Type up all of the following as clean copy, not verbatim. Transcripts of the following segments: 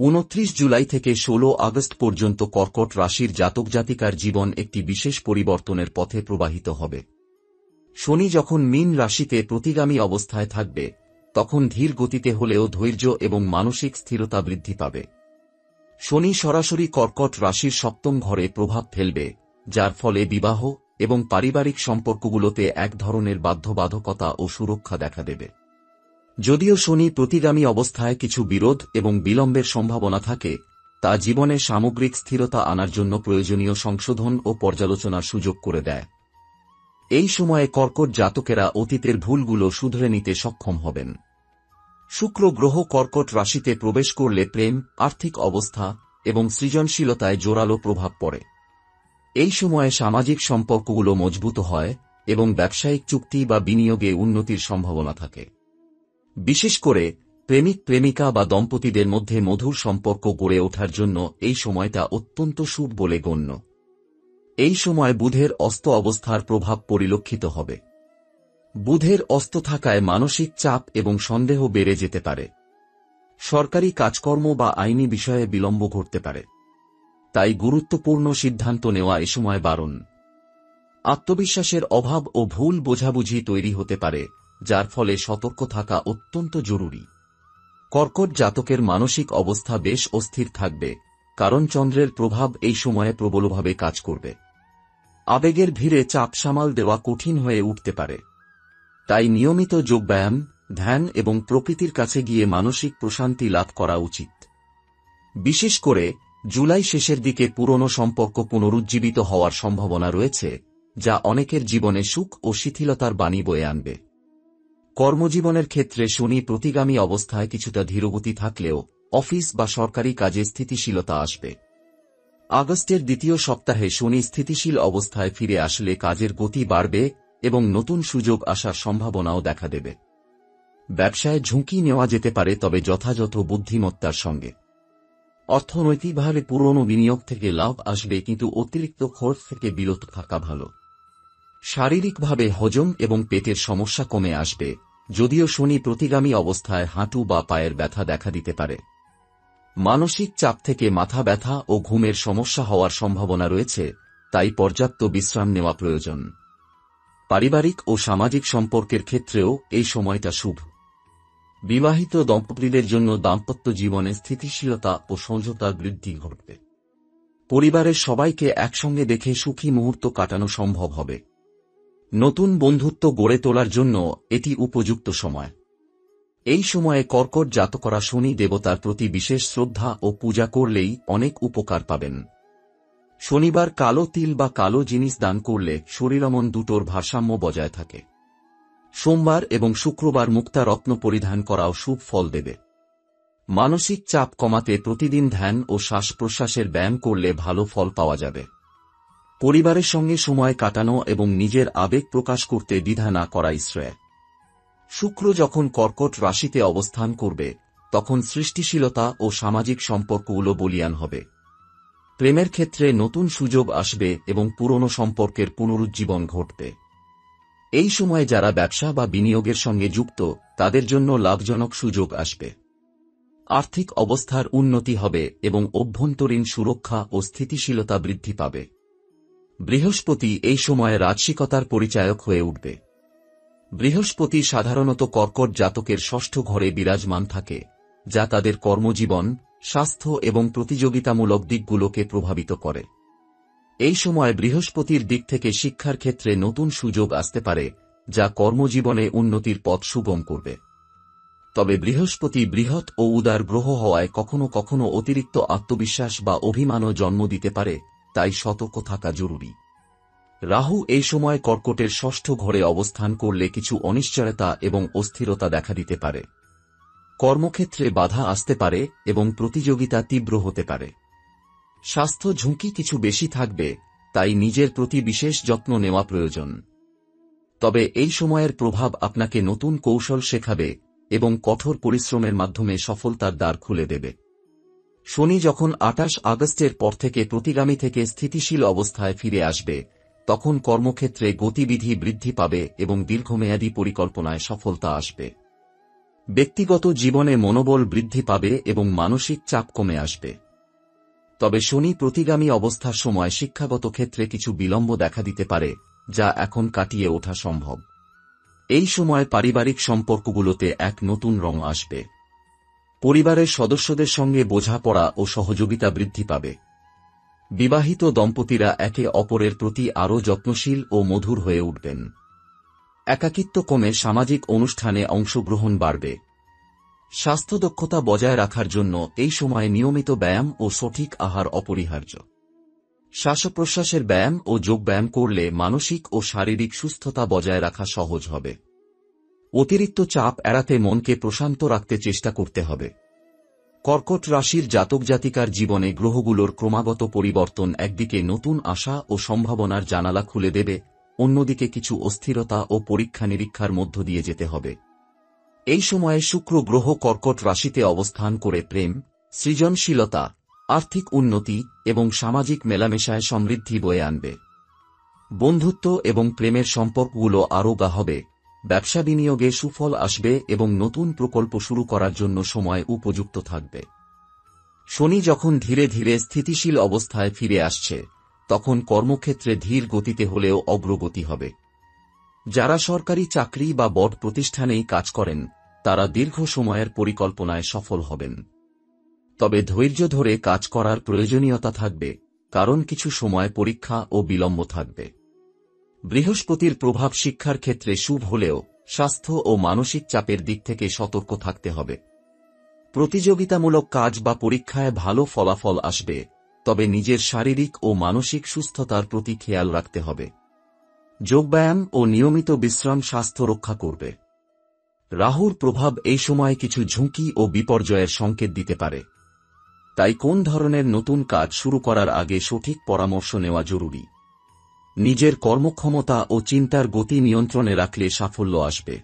29 জুলাই থেকে 16 আগস্ট পর্যন্ত কর্কট রাশির জাতক জাতিকার জীবন একটি বিশেষ পরিবর্তনের পথে প্রবাহিত হবে। শনি যখন মীন রাশিতে প্রতিগামী অবস্থায় থাকবে, তখন ধীর গতিতে হলেও ধৈর্য এবং মানসিক স্থিরতা বৃদ্ধি পাবে। শনি সরাসরি কর্কট রাশির সপ্তম ঘরে প্রভাব ফেলবে, যার ফলে বিবাহ এবং পারিবারিক সম্পর্কগুলোতে এক ধরনের বাধ্যবাধকতা ও সুরক্ষা দেখা দেবে। যদিও শনি প্রতিগামী অবস্থায় কিছু বিরোধ এবং বিলম্বের সম্ভাবনা থাকে, তা জীবনে সামগ্রিক স্থিরতা আনার জন্য প্রয়োজনীয় সংশোধন ও পর্যালোচনার সুযোগ করে দেয়। এই সময়ে কর্কট জাতকেরা অতীতের ভুলগুলো শুধরে নিতে সক্ষম হবেন। শুক্র গ্রহ কর্কট রাশিতে প্রবেশ করলে প্রেম, আর্থিক অবস্থা এবং সৃজনশীলতায় জোরালো প্রভাব পড়ে। এই সময়ে সামাজিক সম্পর্কগুলো মজবুত হয় এবং ব্যবসায়িক চুক্তি বা বিনিয়োগে উন্নতির সম্ভাবনা থাকে। বিশেষ করে প্রেমিক প্রেমিকা বা দম্পতিদের মধ্যে মধুর সম্পর্ক গড়ে ওঠার জন্য এই সময়টা অত্যন্ত শুভ বলে গণ্য। এই সময় বুধের অস্ত অবস্থার প্রভাব পরিলক্ষিত হবে। বুধের অস্ত থাকায় মানসিক চাপ এবং সন্দেহ বেড়ে যেতে পারে। সরকারি কাজকর্ম বা আইনি বিষয়ে বিলম্ব ঘটতে পারে। তাই গুরুত্বপূর্ণ সিদ্ধান্ত নেওয়া এ সময় বারণ। আত্মবিশ্বাসের অভাব ও ভুল বোঝাবুঝি তৈরি হতে পারে, যার ফলে সতর্ক থাকা অত্যন্ত জরুরি। কর্কট জাতকের মানসিক অবস্থা বেশ অস্থির থাকবে, কারণ চন্দ্রের প্রভাব এই সময়ে প্রবলভাবে কাজ করবে। আবেগের ভিড়ে চাপ সামাল দেওয়া কঠিন হয়ে উঠতে পারে। তাই নিয়মিত যোগব্যায়াম, ধ্যান এবং প্রকৃতির কাছে গিয়ে মানসিক প্রশান্তি লাভ করা উচিত। বিশেষ করে জুলাই শেষের দিকে পুরনো সম্পর্ক পুনরুজ্জীবিত হওয়ার সম্ভাবনা রয়েছে, যা অনেকের জীবনে সুখ ও শিথিলতার বাণী বয়ে আনবে। কর্মজীবনের ক্ষেত্রে শনি প্রতিগামী অবস্থায় কিছুটা ধীরগতি থাকলেও অফিস বা সরকারি কাজে স্থিতিশীলতা আসবে। আগস্টের দ্বিতীয় সপ্তাহে শনি স্থিতিশীল অবস্থায় ফিরে আসলে কাজের গতি বাড়বে এবং নতুন সুযোগ আসার সম্ভাবনাও দেখা দেবে। ব্যবসায় ঝুঁকি নেওয়া যেতে পারে, তবে যথাযথ বুদ্ধিমত্তার সঙ্গে। অর্থনৈতিকভাবে পুরনো বিনিয়োগ থেকে লাভ আসবে, কিন্তু অতিরিক্ত খরচ থেকে বিরত থাকা ভালো। শারীরিকভাবে হজম এবং পেটের সমস্যা কমে আসবে, যদিও শনি প্রতিগামী অবস্থায় হাঁটু বা পায়ের ব্যথা দেখা দিতে পারে। মানসিক চাপ থেকে মাথা ব্যথা ও ঘুমের সমস্যা হওয়ার সম্ভাবনা রয়েছে, তাই পর্যাপ্ত বিশ্রাম নেওয়া প্রয়োজন। পারিবারিক ও সামাজিক সম্পর্কের ক্ষেত্রেও এই সময়টা শুভ। বিবাহিত দম্পতিদের জন্য দাম্পত্য জীবনে স্থিতিশীলতা ও সমঝোতা বৃদ্ধি ঘটবে। পরিবারের সবাইকে একসঙ্গে দেখে সুখী মুহূর্ত কাটানো সম্ভব হবে। নতুন বন্ধুত্ব গড়ে তোলার জন্য এটি উপযুক্ত সময়। এই সময়ে কর্কট জাতকরা শনি দেবতার প্রতি বিশেষ শ্রদ্ধা ও পূজা করলেই অনেক উপকার পাবেন। শনিবার কালো তিল বা কালো জিনিস দান করলে শরীরমন দুটোর ভারসাম্য বজায় থাকে। সোমবার এবং শুক্রবার মুক্তা রত্ন পরিধান করাও শুভ ফল দেবে। মানসিক চাপ কমাতে প্রতিদিন ধ্যান ও শ্বাস প্রশ্বাসের ব্যায়াম করলে ভালো ফল পাওয়া যাবে। পরিবারের সঙ্গে সময় কাটানো এবং নিজের আবেগ প্রকাশ করতে দ্বিধা না করাই শ্রেয়। শুক্র যখন কর্কট রাশিতে অবস্থান করবে, তখন সৃষ্টিশীলতা ও সামাজিক সম্পর্কগুলো বলীয়ান হবে। প্রেমের ক্ষেত্রে নতুন সুযোগ আসবে এবং পুরনো সম্পর্কের পুনরুজ্জীবন ঘটবে। এই সময়ে যারা ব্যবসা বা বিনিয়োগের সঙ্গে যুক্ত, তাদের জন্য লাভজনক সুযোগ আসবে। আর্থিক অবস্থার উন্নতি হবে এবং অভ্যন্তরীণ সুরক্ষা ও স্থিতিশীলতা বৃদ্ধি পাবে। বৃহস্পতি এই সময়ে রাজসিকতার পরিচায়ক হয়ে উঠবে। বৃহস্পতি সাধারণত কর্কট জাতকের ষষ্ঠ ঘরে বিরাজমান থাকে, যা তাদের কর্মজীবন, স্বাস্থ্য এবং প্রতিযোগিতামূলক দিকগুলোকে প্রভাবিত করে। এই সময় বৃহস্পতির দিক থেকে শিক্ষার ক্ষেত্রে নতুন সুযোগ আসতে পারে, যা কর্মজীবনে উন্নতির পথ সুগম করবে। তবে বৃহস্পতি বৃহৎ ও উদার গ্রহ হওয়ায় কখনো কখনো অতিরিক্ত আত্মবিশ্বাস বা অভিমানও জন্ম দিতে পারে, তাই সতর্ক থাকা জরুরি। রাহু এই সময় কর্কটের ষষ্ঠ ঘরে অবস্থান করলে কিছু অনিশ্চয়তা এবং অস্থিরতা দেখা দিতে পারে। কর্মক্ষেত্রে বাধা আসতে পারে এবং প্রতিযোগিতা তীব্র হতে পারে। স্বাস্থ্য ঝুঁকি কিছু বেশি থাকবে, তাই নিজের প্রতি বিশেষ যত্ন নেওয়া প্রয়োজন। তবে এই সময়ের প্রভাব আপনাকে নতুন কৌশল শেখাবে এবং কঠোর পরিশ্রমের মাধ্যমে সফলতার দ্বার খুলে দেবে। শনি যখন 28 আগস্টের পর থেকে প্রতিগামী থেকে স্থিতিশীল অবস্থায় ফিরে আসবে, তখন কর্মক্ষেত্রে গতিবিধি বৃদ্ধি পাবে এবং দীর্ঘমেয়াদী পরিকল্পনায় সফলতা আসবে। ব্যক্তিগত জীবনে মনোবল বৃদ্ধি পাবে এবং মানসিক চাপ কমে আসবে। তবে শনি প্রতিগামী অবস্থার সময় শিক্ষাগত ক্ষেত্রে কিছু বিলম্ব দেখা দিতে পারে, যা এখন কাটিয়ে ওঠা সম্ভব। এই সময় পারিবারিক সম্পর্কগুলোতে এক নতুন রং আসবে। পরিবারের সদস্যদের সঙ্গে বোঝাপড়া ও সহযোগিতা বৃদ্ধি পাবে। বিবাহিত দম্পতিরা একে অপরের প্রতি আরও যত্নশীল ও মধুর হয়ে উঠবেন। একাকিত্ব কমে সামাজিক অনুষ্ঠানে অংশগ্রহণ বাড়বে। স্বাস্থ্য দক্ষতা বজায় রাখার জন্য এই সময়ে নিয়মিত ব্যায়াম ও সঠিক আহার অপরিহার্য। শ্বাসপ্রশ্বাসের ব্যায়াম ও যোগব্যায়াম করলে মানসিক ও শারীরিক সুস্থতা বজায় রাখা সহজ হবে। অতিরিক্ত চাপ এড়াতে মনকে প্রশান্ত রাখতে চেষ্টা করতে হবে। কর্কট রাশির জাতক জাতিকার জীবনে গ্রহগুলোর ক্রমাগত পরিবর্তন একদিকে নতুন আশা ও সম্ভাবনার জানালা খুলে দেবে, অন্যদিকে কিছু অস্থিরতা ও পরীক্ষা নিরীক্ষার মধ্য দিয়ে যেতে হবে। এই সময়ে শুক্র গ্রহ কর্কট রাশিতে অবস্থান করে প্রেম, সৃজনশীলতা, আর্থিক উন্নতি এবং সামাজিক মেলামেশায় সমৃদ্ধি বয়ে আনবে। বন্ধুত্ব এবং প্রেমের সম্পর্কগুলো আরও গাঢ় হবে, ব্যবসা বিনিয়োগে সুফল আসবে এবং নতুন প্রকল্প শুরু করার জন্য সময় উপযুক্ত থাকবে। শনি যখন ধীরে ধীরে স্থিতিশীল অবস্থায় ফিরে আসছে, তখন কর্মক্ষেত্রে ধীর গতিতে হলেও অগ্রগতি হবে। যারা সরকারি চাকরি বা বড় প্রতিষ্ঠানেই কাজ করেন, তারা দীর্ঘ সময়ের পরিকল্পনায় সফল হবেন। তবে ধৈর্য ধরে কাজ করার প্রয়োজনীয়তা থাকবে, কারণ কিছু সময় পরীক্ষা ও বিলম্ব থাকবে। বৃহস্পতির প্রভাব শিক্ষার ক্ষেত্রে শুভ হলেও স্বাস্থ্য ও মানসিক চাপের দিক থেকে সতর্ক থাকতে হবে। প্রতিযোগিতামূলক কাজ বা পরীক্ষায় ভালো ফলাফল আসবে, তবে নিজের শারীরিক ও মানসিক সুস্থতার প্রতি খেয়াল রাখতে হবে। যোগব্যায়াম ও নিয়মিত বিশ্রাম স্বাস্থ্য রক্ষা করবে। রাহুর প্রভাব এই সময় কিছু ঝুঁকি ও বিপর্যয়ের সংকেত দিতে পারে। তাই কোন ধরনের নতুন কাজ শুরু করার আগে সঠিক পরামর্শ নেওয়া জরুরি। নিজের কর্মক্ষমতা ও চিন্তার গতি নিয়ন্ত্রণে রাখলে সাফল্য আসবে।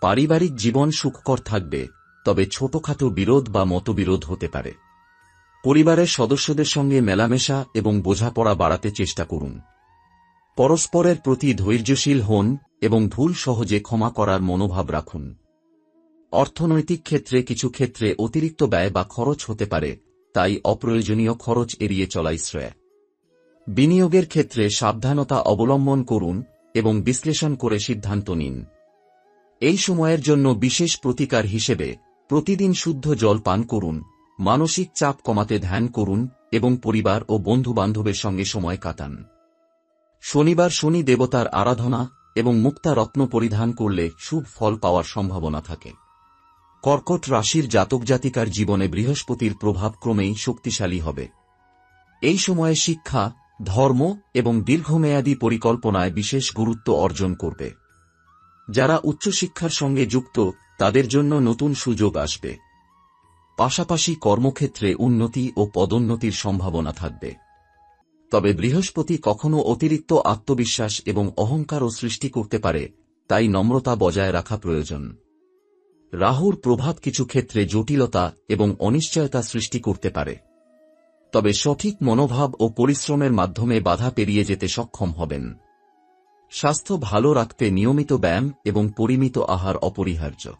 পারিবারিক জীবন সুখকর থাকবে, তবে ছোটখাটো বিরোধ বা মতবিরোধ হতে পারে। পরিবারের সদস্যদের সঙ্গে মেলামেশা এবং বোঝাপড়া বাড়াতে চেষ্টা করুন। পরস্পরের প্রতি ধৈর্যশীল হন এবং ভুল সহজে ক্ষমা করার মনোভাব রাখুন। অর্থনৈতিক ক্ষেত্রে কিছু ক্ষেত্রে অতিরিক্ত ব্যয় বা খরচ হতে পারে, তাই অপ্রয়োজনীয় খরচ এড়িয়ে চলাই শ্রেয়। বিনিয়োগের ক্ষেত্রে সাবধানতা অবলম্বন করুন এবং বিশ্লেষণ করে সিদ্ধান্ত নিন। এই সময়ের জন্য বিশেষ প্রতিকার হিসেবে প্রতিদিন শুদ্ধ জল পান করুন, মানসিক চাপ কমাতে ধ্যান করুন এবং পরিবার ও বন্ধু-বান্ধবের সঙ্গে সময় কাটান। শনিবার শনি দেবতার আরাধনা এবং মুক্তা রত্ন পরিধান করলে শুভ ফল পাওয়ার সম্ভাবনা থাকে। কর্কট রাশির জাতক জাতিকার জীবনে বৃহস্পতির প্রভাব ক্রমেই শক্তিশালী হবে। এই সময়ে শিক্ষা, ধর্ম এবং দীর্ঘমেয়াদী পরিকল্পনায় বিশেষ গুরুত্ব অর্জন করবে। যারা উচ্চশিক্ষার সঙ্গে যুক্ত, তাদের জন্য নতুন সুযোগ আসবে। পাশাপাশি কর্মক্ষেত্রে উন্নতি ও পদোন্নতির সম্ভাবনা থাকবে। তবে বৃহস্পতি কখনো অতিরিক্ত আত্মবিশ্বাস এবং অহংকারও সৃষ্টি করতে পারে, তাই নম্রতা বজায় রাখা প্রয়োজন। রাহুর প্রভাব কিছু ক্ষেত্রে জটিলতা এবং অনিশ্চয়তা সৃষ্টি করতে পারে, তবে সঠিক মনোভাব ও পরিশ্রমের মাধ্যমে বাধা পেরিয়ে যেতে সক্ষম হবেন। স্বাস্থ্য ভালো রাখতে নিয়মিত ব্যায়াম এবং পরিমিত আহার অপরিহার্য।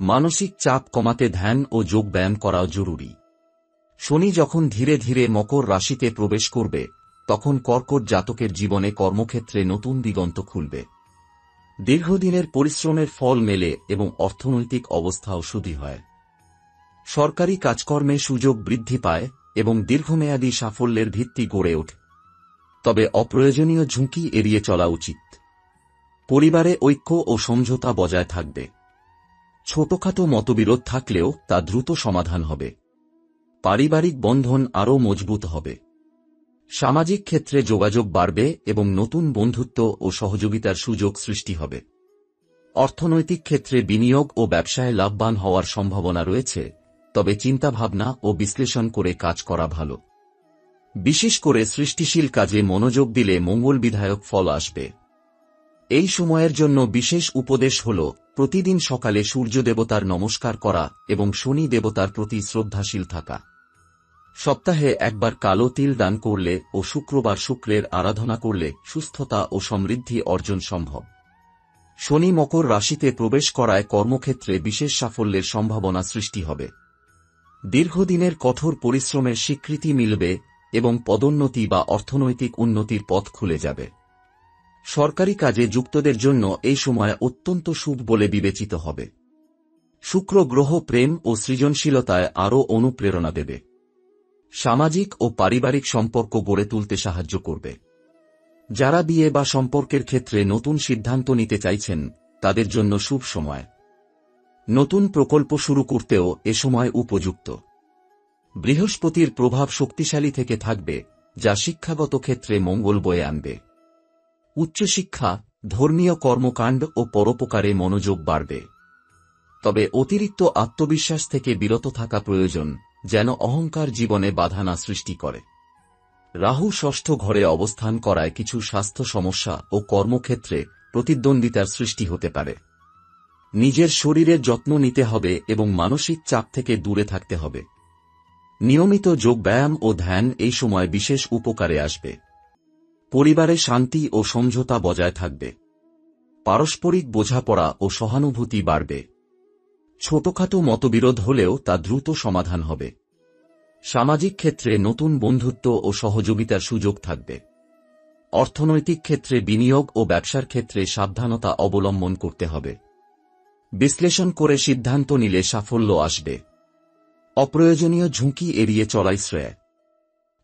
মানসিক চাপ কমাতে ধ্যান ও যোগব্যায়াম করাও জরুরি। শনি যখন ধীরে ধীরে মকর রাশিতে প্রবেশ করবে, তখন কর্কট জাতকের জীবনে কর্মক্ষেত্রে নতুন দিগন্ত খুলবে। দীর্ঘদিনের পরিশ্রমের ফল মেলে এবং অর্থনৈতিক অবস্থাও সুদৃঢ় হয়। সরকারি কাজকর্মে সুযোগ বৃদ্ধি পায় এবং দীর্ঘমেয়াদী সাফল্যের ভিত্তি গড়ে ওঠে। তবে অপ্রয়োজনীয় ঝুঁকি এড়িয়ে চলা উচিত। পরিবারে ঐক্য ও সমঝোতা বজায় থাকবে। ছোটখাটো মতবিরোধ থাকলেও তা দ্রুত সমাধান হবে। পারিবারিক বন্ধন আরও মজবুত হবে। সামাজিক ক্ষেত্রে যোগাযোগ বাড়বে এবং নতুন বন্ধুত্ব ও সহযোগিতার সুযোগ সৃষ্টি হবে। অর্থনৈতিক ক্ষেত্রে বিনিয়োগ ও ব্যবসায় লাভবান হওয়ার সম্ভাবনা রয়েছে, তবে চিন্তাভাবনা ও বিশ্লেষণ করে কাজ করা ভালো। বিশেষ করে সৃষ্টিশীল কাজে মনোযোগ দিলে মঙ্গল বিধায়ক ফল আসবে। এই সময়ের জন্য বিশেষ উপদেশ হল প্রতিদিন সকালে সূর্য দেবতার নমস্কার করা এবং শনি দেবতার প্রতি শ্রদ্ধাশীল থাকা। সপ্তাহে একবার কালো তিল দান করলে ও শুক্রবার শুক্রের আরাধনা করলে সুস্থতা ও সমৃদ্ধি অর্জন সম্ভব। শনি মকর রাশিতে প্রবেশ করায় কর্মক্ষেত্রে বিশেষ সাফল্যের সম্ভাবনা সৃষ্টি হবে। দীর্ঘদিনের কঠোর পরিশ্রমের স্বীকৃতি মিলবে এবং পদোন্নতি বা অর্থনৈতিক উন্নতির পথ খুলে যাবে। সরকারি কাজে যুক্তদের জন্য এই সময় অত্যন্ত শুভ বলে বিবেচিত হবে। শুক্র গ্রহ প্রেম ও সৃজনশীলতায় আরও অনুপ্রেরণা দেবে। সামাজিক ও পারিবারিক সম্পর্ক গড়ে তুলতে সাহায্য করবে। যারা বিয়ে বা সম্পর্কের ক্ষেত্রে নতুন সিদ্ধান্ত নিতে চাইছেন তাদের জন্য শুভ সময়। নতুন প্রকল্প শুরু করতেও এ সময় উপযুক্ত। বৃহস্পতির প্রভাব শক্তিশালী থেকে থাকবে, যা শিক্ষাগত ক্ষেত্রে মঙ্গল বয়ে আনবে। উচ্চশিক্ষা, ধর্মীয় কর্মকাণ্ড ও পরোপকারে মনোযোগ বাড়বে। তবে অতিরিক্ত আত্মবিশ্বাস থেকে বিরত থাকা প্রয়োজন, যেন অহংকার জীবনে বাধা না সৃষ্টি করে। রাহু ষষ্ঠ ঘরে অবস্থান করায় কিছু স্বাস্থ্য সমস্যা ও কর্মক্ষেত্রে প্রতিদ্বন্দ্বিতার সৃষ্টি হতে পারে। নিজের শরীরের যত্ন নিতে হবে এবং মানসিক চাপ থেকে দূরে থাকতে হবে। নিয়মিত যোগব্যায়াম ও ধ্যান এই সময় বিশেষ উপকারে আসবে। পরিবারে শান্তি ও সমঝোতা বজায় থাকবে। পারস্পরিক বোঝাপড়া ও সহানুভূতি বাড়বে। ছোটখাটো মতবিরোধ হলেও তা দ্রুত সমাধান হবে। সামাজিক ক্ষেত্রে নতুন বন্ধুত্ব ও সহযোগিতার সুযোগ থাকবে। অর্থনৈতিক ক্ষেত্রে বিনিয়োগ ও ব্যবসার ক্ষেত্রে সাবধানতা অবলম্বন করতে হবে। বিশ্লেষণ করে সিদ্ধান্ত নিলে সাফল্য আসবে। অপ্রয়োজনীয় ঝুঁকি এড়িয়ে চলাই শ্রেয়।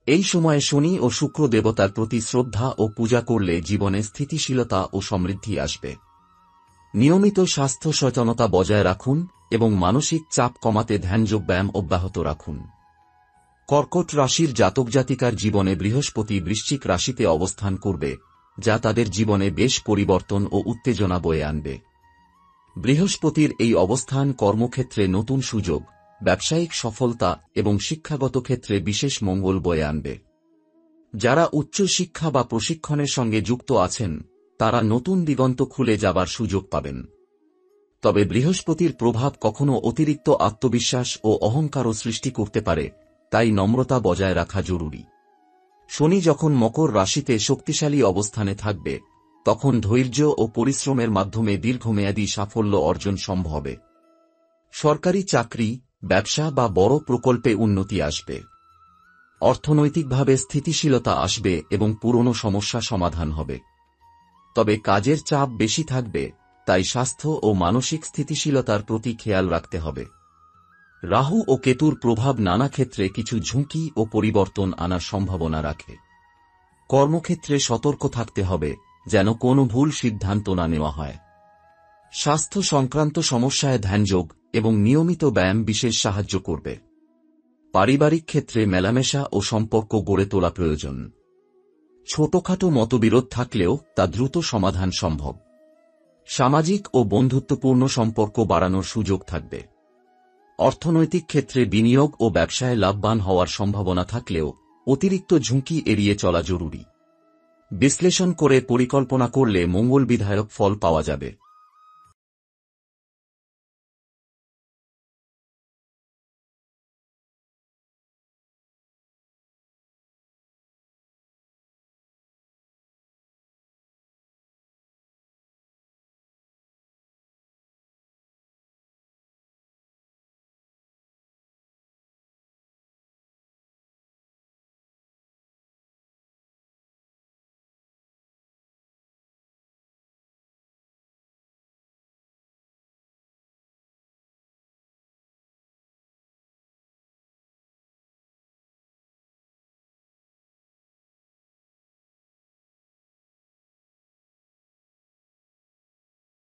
এই সময়ে শনি ও শুক্র দেবতার প্রতি শ্রদ্ধা ও পূজা করলে জীবনে স্থিতিশীলতা ও সমৃদ্ধি আসবে। নিয়মিত স্বাস্থ্য সচেতনতা বজায় রাখুন এবং মানসিক চাপ কমাতে ধ্যানযোগব্যায়াম অব্যাহত রাখুন। কর্কট রাশির জাতক জাতিকার জীবনে বৃহস্পতি বৃশ্চিক রাশিতে অবস্থান করবে, যা তাদের জীবনে বেশ পরিবর্তন ও উত্তেজনা বয়ে আনবে। বৃহস্পতির এই অবস্থান কর্মক্ষেত্রে নতুন সুযোগ, ব্যবসায়িক সফলতা এবং শিক্ষাগত ক্ষেত্রে বিশেষ মঙ্গল বয়ে আনবে। যারা উচ্চ শিক্ষা বা প্রশিক্ষণের সঙ্গে যুক্ত আছেন তারা নতুন দিগন্ত খুলে যাবার সুযোগ পাবেন। তবে বৃহস্পতির প্রভাব কখনো অতিরিক্ত আত্মবিশ্বাস ও অহংকারও সৃষ্টি করতে পারে, তাই নম্রতা বজায় রাখা জরুরি। শনি যখন মকর রাশিতে শক্তিশালী অবস্থানে থাকবে তখন ধৈর্য ও পরিশ্রমের মাধ্যমে দীর্ঘমেয়াদী সাফল্য অর্জন সম্ভব হবে। সরকারি চাকরি, ব্যবসা বা বড় প্রকল্পে উন্নতি আসবে। অর্থনৈতিকভাবে স্থিতিশীলতা আসবে এবং পুরনো সমস্যা সমাধান হবে। তবে কাজের চাপ বেশি থাকবে, তাই স্বাস্থ্য ও মানসিক স্থিতিশীলতার প্রতি খেয়াল রাখতে হবে। রাহু ও কেতুর প্রভাব নানা ক্ষেত্রে কিছু ঝুঁকি ও পরিবর্তন আনার সম্ভাবনা রাখে। কর্মক্ষেত্রে সতর্ক থাকতে হবে যেন কোনো ভুল সিদ্ধান্ত না নেওয়া হয়। স্বাস্থ্য সংক্রান্ত সমস্যায় ধ্যানযোগ এবং নিয়মিত ব্যায়াম বিশেষ সাহায্য করবে। পারিবারিক ক্ষেত্রে মেলামেশা ও সম্পর্ক গড়ে তোলা প্রয়োজন। ছোটখাটো মতবিরোধ থাকলেও তা দ্রুত সমাধান সম্ভব। সামাজিক ও বন্ধুত্বপূর্ণ সম্পর্ক বাড়ানোর সুযোগ থাকবে। অর্থনৈতিক ক্ষেত্রে বিনিয়োগ ও ব্যবসায় লাভবান হওয়ার সম্ভাবনা থাকলেও অতিরিক্ত ঝুঁকি এড়িয়ে চলা জরুরি। বিশ্লেষণ করে পরিকল্পনা করলে মঙ্গল বিধায়ক ফল পাওয়া যাবে।